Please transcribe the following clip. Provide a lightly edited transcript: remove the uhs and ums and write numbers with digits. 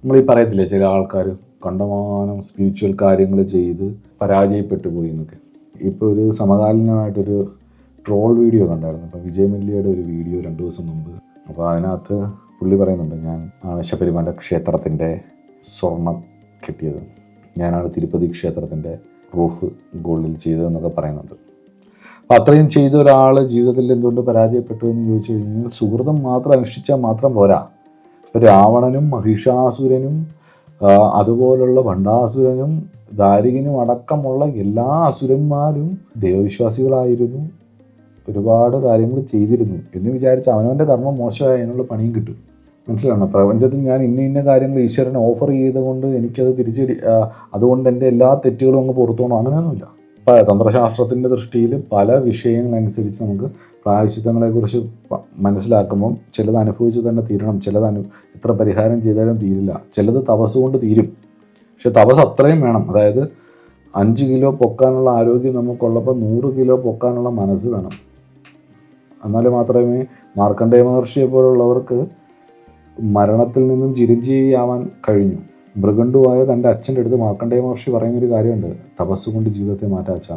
നമ്മൾ ഈ പറയത്തില്ലേ ചില ആൾക്കാർ കണ്ടമാനം സ്പിരിച്വൽ കാര്യങ്ങൾ ചെയ്ത് പരാജയപ്പെട്ടു പോയി എന്നൊക്കെ. ഇപ്പോൾ ഒരു സമകാലീനമായിട്ടൊരു ട്രോൾ വീഡിയോ കണ്ടായിരുന്നു. ഇപ്പോൾ വിജയ് മല്യയുടെ ഒരു വീഡിയോ 2 ദിവസം മുമ്പ്. അപ്പോൾ അതിനകത്ത് പുള്ളി പറയുന്നുണ്ട്, ഞാൻ ആണ് ശബരിമല ക്ഷേത്രത്തിൻ്റെ സ്വർണം കിട്ടിയത്, ഞാനാണ് തിരുപ്പതി ക്ഷേത്രത്തിൻ്റെ റൂഫ് ഗോൾഡിൽ ചെയ്തതെന്നൊക്കെ പറയുന്നുണ്ട്. അപ്പോൾ അത്രയും ചെയ്ത ഒരാൾ ജീവിതത്തിൽ എന്തുകൊണ്ട് പരാജയപ്പെട്ടു എന്ന് ചോദിച്ചു കഴിഞ്ഞാൽ സുഹൃതം മാത്രം അനുഷ്ഠിച്ചാൽ മാത്രം പോരാ. രാവണനും മഹിഷാസുരനും അതുപോലുള്ള ഭണ്ഡാസുരനും ദാരികനും അടക്കമുള്ള എല്ലാ അസുരന്മാരും ദൈവവിശ്വാസികളായിരുന്നു, ഒരുപാട് കാര്യങ്ങൾ ചെയ്തിരുന്നു എന്ന് വിചാരിച്ച് അവനവൻ്റെ കർമ്മം മോശമായ അതിനുള്ള പണിയും കിട്ടും. മനസ്സിലാണോ? പ്രപഞ്ചത്തിൽ ഞാൻ ഇന്ന കാര്യങ്ങൾ ഈശ്വരനെ ഓഫർ ചെയ്തുകൊണ്ട് എനിക്കത് തിരിച്ചടി അതുകൊണ്ട് എൻ്റെ എല്ലാ തെറ്റുകളും അങ്ങ് പുറത്തു പോകണം, അങ്ങനെയൊന്നുമില്ല. തന്ത്രശാസ്ത്രത്തിൻ്റെ ദൃഷ്ടിയിൽ പല വിഷയങ്ങളനുസരിച്ച് നമുക്ക് പ്രായശ്ചിത്തങ്ങളെക്കുറിച്ച് മനസ്സിലാക്കുമ്പം ചിലത് അനുഭവിച്ച് തന്നെ തീരണം, ചിലത് എത്ര പരിഹാരം ചെയ്താലും തീരില്ല, ചിലത് തപസ് കൊണ്ട് തീരും. പക്ഷെ തപസ് അത്രയും വേണം. അതായത് 5 കിലോ പൊക്കാനുള്ള ആരോഗ്യം നമുക്കുള്ളപ്പോൾ 100 കിലോ പൊക്കാനുള്ള മനസ്സ് വേണം. എന്നാൽ മാത്രമേ മാർക്കണ്ഡേയ മഹർഷിയെ പോലുള്ളവർക്ക് മരണത്തിൽ നിന്നും ചിരഞ്ജീവിയാവാൻ കഴിഞ്ഞു. മൃഗണ്ടുവായ തൻ്റെ അച്ഛൻ്റെ അടുത്ത് മാർക്കണ്ഡേയ മഹർഷി പറയുന്നൊരു കാര്യമുണ്ട്, തപസ്സുകൊണ്ട് ജീവിതത്തെ മാറ്റാച്ചാം.